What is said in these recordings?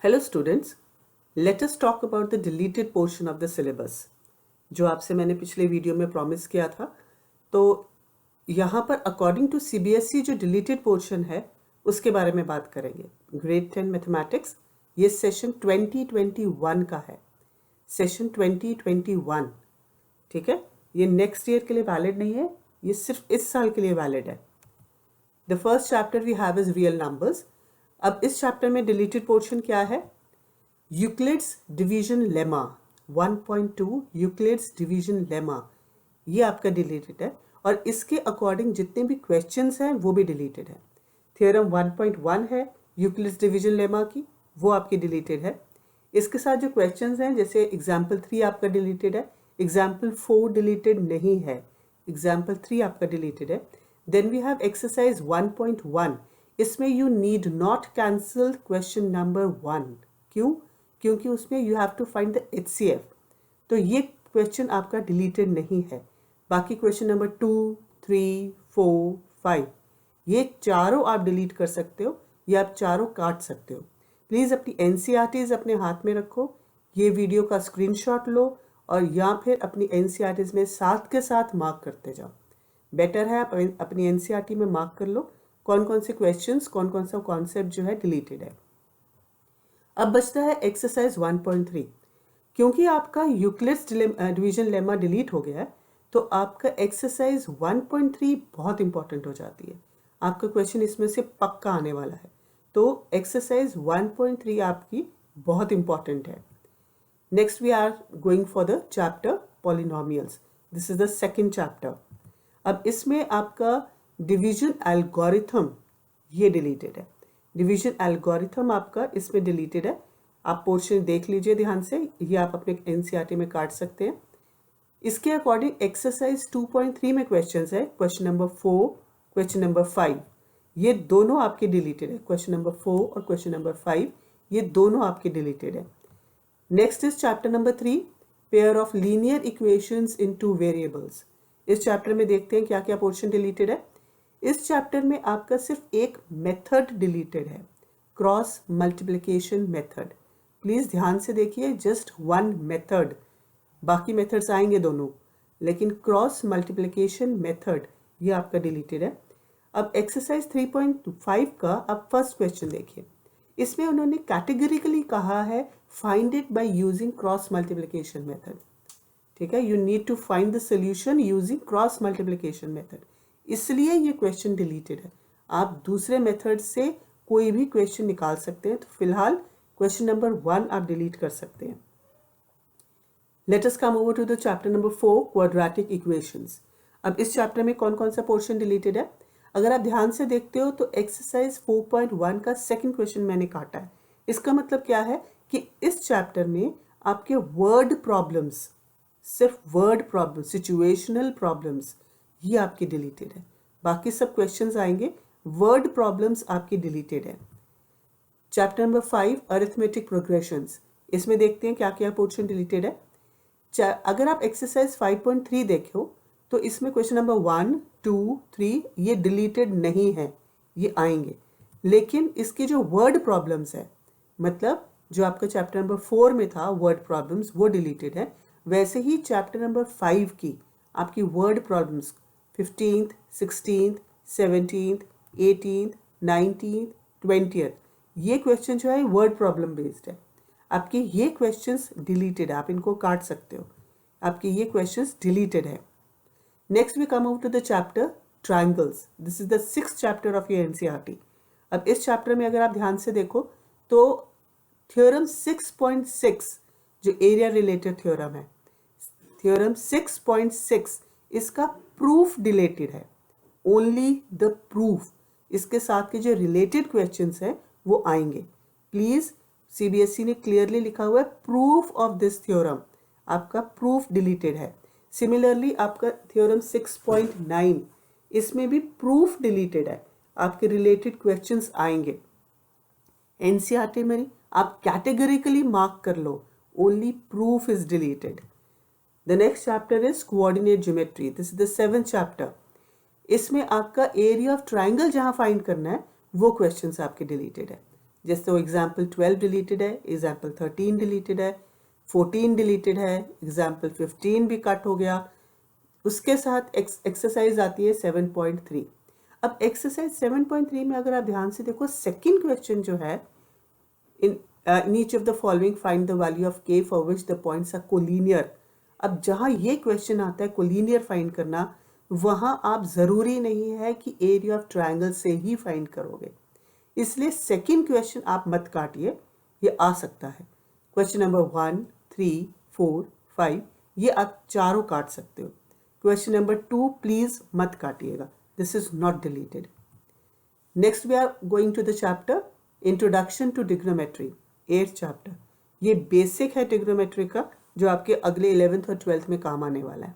Hello students, let us talk about the deleted portion of the syllabus जो आपसे मैंने पिछले वीडियो में प्रॉमिस किया था। तो यहाँ पर अकॉर्डिंग टू सीबीएसई जो डिलीटेड पोर्शन है उसके बारे में बात करेंगे। ग्रेड 10 मैथमेटिक्स, ये सेशन 2021 का है, सेशन 2021। ठीक है, ये नेक्स्ट ईयर के लिए वैलिड नहीं है, ये सिर्फ इस साल के लिए वैलिड है। The first chapter we have is real numbers. अब इस चैप्टर में डिलीटेड पोर्शन क्या है? Euclid's division lemma 1.2, Euclid's division lemma, ये आपका डिलीटेड है और इसके अकॉर्डिंग जितने भी क्वेश्चंस हैं वो भी डिलीटेड है। थ्योरम 1.1 है यूक्लिड्स डिवीजन लेमा की, वो आपकी डिलीटेड है। इसके साथ जो क्वेश्चंस हैं जैसे एग्जाम्पल 3 आपका डिलीटेड है, एग्जाम्पल 4 डिलीटेड नहीं है, एग्जाम्पल 3 आपका डिलीटेड है। देन वी हैव एक्सरसाइज 1.1, इसमें you need not cancel question number 1। क्यों? क्योंकि उसमें you have to find the HCF, तो ये क्वेश्चन आपका डिलीटेड नहीं है। बाकी क्वेश्चन नंबर 2, 3, 4, 5 ये चारों आप डिलीट कर सकते हो या आप चारों काट सकते हो। प्लीज़ अपनी NCERTs अपने हाथ में रखो, ये वीडियो का स्क्रीनशॉट लो और या फिर अपनी NCERTs में साथ के साथ मार्क करते जाओ। बेटर है आप अपनी NCERT में मार्क कर लो कौन कौन से क्वेश्चंस, कौन कौन सा कॉन्सेप्ट जो है डिलीटेड है। अब बचता है एक्सरसाइज 1.3। क्योंकि आपका यूक्लिड्स डिवीजन लेमा डिलीट हो गया है तो आपका एक्सरसाइज 1.3 बहुत इंपॉर्टेंट हो जाती है। आपका क्वेश्चन इसमें से पक्का आने वाला है, तो एक्सरसाइज 1.3 आपकी बहुत इंपॉर्टेंट है। Next we are going for the chapter polynomials. This is the second chapter. अब इसमें आपका डिवीजन एल्गोरिथम ये डिलीटेड है। डिवीजन एल्गोरिथम आपका इसमें डिलीटेड है। आप पोर्शन देख लीजिए ध्यान से, ये आप अपने NCERT में काट सकते हैं। इसके अकॉर्डिंग एक्सरसाइज 2.3 में क्वेश्चंस है, क्वेश्चन नंबर 4, क्वेश्चन नंबर 5, ये दोनों आपके डिलीटेड है। क्वेश्चन नंबर 4 और क्वेश्चन नंबर 5 ये दोनों आपके डिलीटेड है। Next is chapter number 3, pair of linear equations in 2 variables. इस चैप्टर में देखते हैं क्या क्या पोर्शन डिलीटेड है। इस चैप्टर में आपका सिर्फ एक मेथड डिलीटेड है, क्रॉस मल्टीप्लिकेशन मेथड। प्लीज ध्यान से देखिए, जस्ट वन मेथड, बाकी मेथड्स आएंगे दोनों, लेकिन क्रॉस मल्टीप्लिकेशन मेथड ये आपका डिलीटेड है। अब एक्सरसाइज 3.5 का अब फर्स्ट क्वेश्चन देखिए। इसमें उन्होंने कैटेगरिकली कहा है find it by using cross multiplication method. ठीक है, you need to find the solution using cross multiplication method, इसलिए ये क्वेश्चन डिलीटेड है। आप दूसरे मेथड से कोई भी क्वेश्चन निकाल सकते हैं, तो फिलहाल क्वेश्चन नंबर 1 आप डिलीट कर सकते हैं। Let us come over to the chapter number 4, quadratic equations. अब इस चैप्टर में कौन कौन सा पोर्शन डिलीटेड है? अगर आप ध्यान से देखते हो तो एक्सरसाइज 4.1 का सेकंड क्वेश्चन मैंने काटा है। इसका मतलब क्या है कि इस चैप्टर में आपके वर्ड प्रॉब्लम्स, सिर्फ वर्ड प्रॉब्लम, सिचुएशनल प्रॉब्लम्स ये आपकी डिलीटेड है। बाकी सब क्वेश्चंस आएंगे, वर्ड प्रॉब्लम्स आपकी डिलीटेड है। चैप्टर नंबर 5, अरिथमेटिक प्रोग्रेशंस, इसमें देखते हैं क्या क्या पोर्शन डिलीटेड है। अगर आप एक्सरसाइज 5.3 देखो तो इसमें क्वेश्चन नंबर 1, 2, 3 ये डिलीटेड नहीं है, ये आएंगे। लेकिन इसके जो वर्ड प्रॉब्लम्स है, मतलब जो आपका चैप्टर नंबर 4 में था वर्ड प्रॉब्लम्स, वो डिलीटेड है। वैसे ही चैप्टर नंबर 5 की आपकी word problems 15th, 16th, 17th, 18th, 19th, 20th ये क्वेश्चन जो है वर्ड प्रॉब्लम बेस्ड है। आपके ये क्वेश्चंस डिलीटेड है, आप इनको काट सकते हो, आपके ये क्वेश्चंस डिलीटेड है। Next we come out to the chapter triangles. This is the 6th chapter of your NCERT। अब इस चैप्टर में अगर आप ध्यान से देखो तो थ्योरम 6.6 जो एरिया रिलेटेड थ्योरम है, थ्योरम 6.6 इसका प्रूफ डिलीटेड है, ओनली द प्रूफ। इसके साथ के जो रिलेटेड क्वेश्चंस हैं वो आएंगे। प्लीज, CBSE ने क्लियरली लिखा हुआ है प्रूफ ऑफ दिस थ्योरम, आपका प्रूफ डिलीटेड है। सिमिलरली आपका थ्योरम 6.9 इसमें भी प्रूफ डिलीटेड है, आपके रिलेटेड क्वेश्चंस आएंगे। NCERT में आप कैटेगरिकली मार्क कर लो, only proof is deleted. The next chapter is coordinate geometry. This is the 7th chapter. इसमें आपका एरिया ऑफ ट्राइंगल जहां फाइंड करना है वो क्वेश्चंस आपके डिलीटेड है। जैसे वो एग्जाम्पल 12 डिलीटेड है, एग्जाम्पल 13 डिलीटेड है, 14 डिलीटेड है, एग्जाम्पल 15 भी कट हो गया। उसके साथ एक्सरसाइज आती है 7.3। अब एक्सरसाइज 7.3 में अगर आप ध्यान से देखो, सेकंड क्वेश्चन जो है, in each of the following find the value of k for which the points are collinear. अब जहाँ ये क्वेश्चन आता है कोलिनियर फाइंड करना, वहाँ आप ज़रूरी नहीं है कि एरिया ऑफ ट्रायंगल से ही फाइंड करोगे, इसलिए सेकंड क्वेश्चन आप मत काटिए, ये आ सकता है। क्वेश्चन नंबर 1, 3, 4, 5 ये आप चारों काट सकते हो। क्वेश्चन नंबर 2 प्लीज मत काटिएगा, this is not deleted. Next we are going to the chapter introduction to trigonometry, 8th chapter. ये बेसिक है ट्रिग्नोमेट्री का, जो आपके अगले 11th और 12th में काम आने वाला है।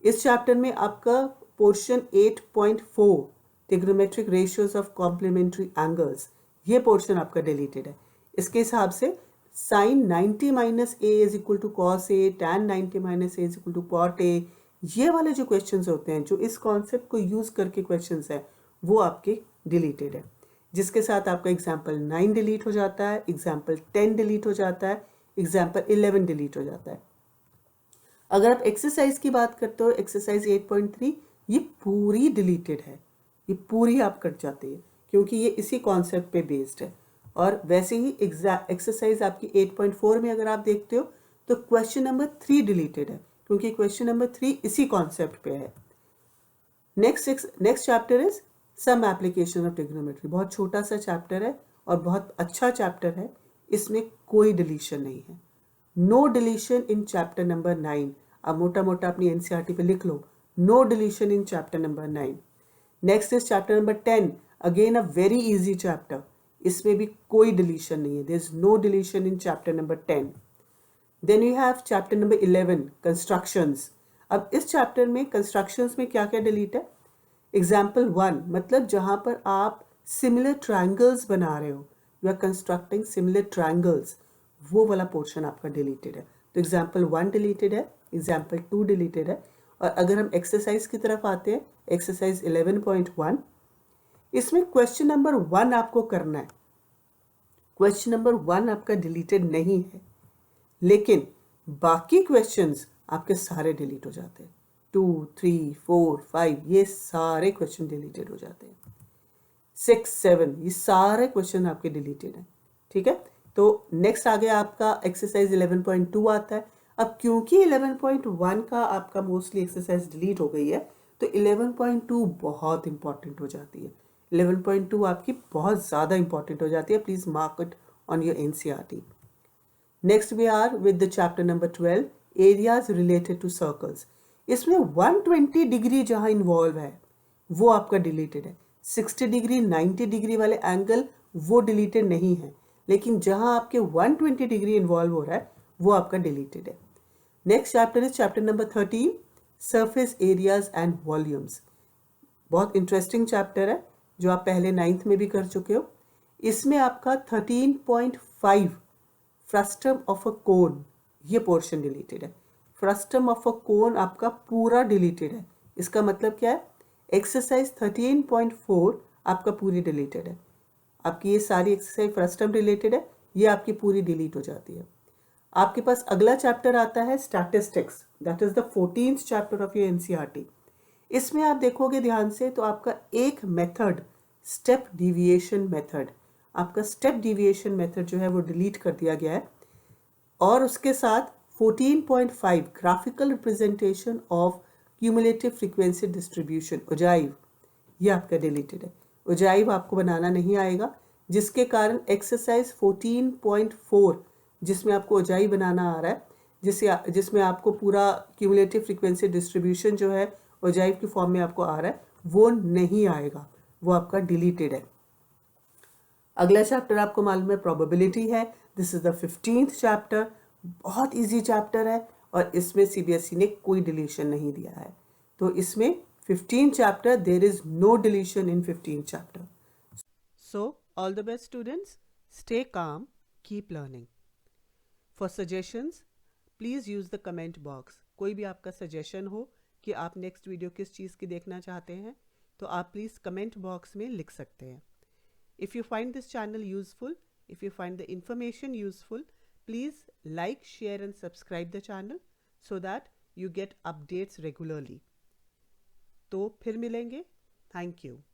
इस चैप्टर में आपका portion 8.4 trigonometric ratios of complementary angles, ये पोर्शन आपका डिलीटेड है। इसके हिसाब से sine 90 minus A is equal to cos A, tan 90 minus A is equal to cot A, ये वाले जो क्वेश्चंस होते हैं, जो इस कॉन्सेप्ट को यूज करके क्वेश्चंस हैं, वो आपके डिलीटेड है। जिसके साथ आपका एग्जाम्पल 9 डिलीट हो जाता है, एग्जाम्पल 10 डिलीट हो जाता है, एग्जाम्पल 11 डिलीट हो जाता है। अगर आप एक्सरसाइज की बात करते हो, एक्सरसाइज 8.3 ये पूरी डिलीटेड है, ये पूरी आप कट जाती है, क्योंकि ये इसी कॉन्सेप्ट पे बेस्ड है। और वैसे ही एक्सरसाइज आपकी 8.4 में अगर आप देखते हो तो क्वेश्चन नंबर 3 डिलीटेड है, क्योंकि क्वेश्चन नंबर 3 इसी कॉन्सेप्ट पे है। Next chapter is some application of trigonometry, बहुत छोटा सा चैप्टर है और बहुत अच्छा चैप्टर है, इसमें कोई डिलीशन नहीं है। No deletion in chapter number 9, अब मोटा मोटा अपनी एनसीईआरटी पे लिख लो, no deletion in chapter number 9। Next is chapter number 10, again a very easy chapter, इसमें भी कोई डिलीशन नहीं है, there is no deletion in chapter number 10। Then you have chapter number 11 constructions. अब इस चैप्टर में कंस्ट्रक्शंस में क्या क्या डिलीट है? एग्जाम्पल 1 मतलब जहां पर आप सिमिलर ट्रायंगल्स बना रहे हो, you are constructing similar triangles, वो वाला पोर्शन आपका डिलीटेड है। तो एग्जाम्पल 1 डिलीटेड है, एग्जाम्पल 2 डिलीटेड है। और अगर हम एक्सरसाइज की तरफ आते हैं, एक्सरसाइज 11.1, इसमें क्वेश्चन नंबर 1 आपको करना है। क्वेश्चन नंबर 1 आपका डिलीटेड नहीं है, लेकिन बाकी क्वेश्चंस आपके सारे डिलीट हो जाते हैं। 2, 3, 4, 5 ये सारे क्वेश्चन डिलीटेड हो जाते हैं। 6, 7 ये सारे क्वेश्चन आपके डिलीटेड हैं, ठीक है। तो नेक्स्ट आ गया आपका एक्सरसाइज 11.2 आता है। अब क्योंकि 11.1 का आपका मोस्टली एक्सरसाइज डिलीट हो गई है, तो 11.2 बहुत इंपॉर्टेंट हो जाती है। 11.2 आपकी बहुत ज़्यादा इंपॉर्टेंट हो जाती है, please mark it on your NCERT. Next we are with the chapter number 12, areas related to circles. इसमें 120 डिग्री जहाँ इन्वॉल्व है वो आपका डिलीटेड है। 60 डिग्री 90 डिग्री वाले एंगल वो डिलीटेड नहीं है, लेकिन जहाँ आपके 120 डिग्री इन्वॉल्व हो रहा है वो आपका डिलीटेड है। Next chapter is chapter number 13, surface areas and volumes. बहुत इंटरेस्टिंग चैप्टर है, जो आप पहले 9th में भी कर चुके हो। इसमें आपका 13.5 फ्रस्टम ऑफ अ कोन, ये पोर्शन डिलीटेड है। फ्रस्टम ऑफ अ कोन आपका पूरा डिलीटेड है। इसका मतलब क्या है? एक्सरसाइज 13.4 आपका पूरी डिलीटेड है। आपकी ये सारी एक्सरसाइज फ्रस्टम रिलेटेड है, ये आपकी पूरी डिलीट हो जाती है। आपके पास अगला चैप्टर आता है statistics, that is the 14th chapter of your NCERT. इसमें आप देखोगे ध्यान से तो आपका एक मेथड, स्टेप डिविएशन मेथड, आपका स्टेप डिविएशन मेथड जो है वो डिलीट कर दिया गया है। और उसके साथ 14.5 graphical representation of cumulative frequency distribution, ogive, ये आपका डिलीटेड है। उजाइव आपको बनाना नहीं आएगा, जिसके कारण एक्सरसाइज 14.4 जिसमें आपको उजाइव बनाना आ रहा है, जिसमें आपको पूरा क्यूमुलेटिव फ्रीक्वेंसी डिस्ट्रीब्यूशन जो है उजाइव की फॉर्म में आपको आ रहा है, वो नहीं आएगा, वो आपका डिलीटेड है। अगला चैप्टर आपको मालूम है प्रोबेबिलिटी है, this is the 15th chapter, बहुत इजी चैप्टर है और इसमें सीबीएसई ने कोई डिलीशन नहीं दिया है। तो इसमें 15th chapter there is no deletion in 15th chapter. So all the best students, stay calm, keep learning. For suggestions please use the comment box. कोई भी आपका सजेशन हो कि आप नेक्स्ट वीडियो किस चीज़ की देखना चाहते हैं, तो आप प्लीज़ कमेंट बॉक्स में लिख सकते हैं। If you find this channel useful, if you find the information useful, please like, share and subscribe the channel so that you get updates regularly. तो फिर मिलेंगे. Thank you.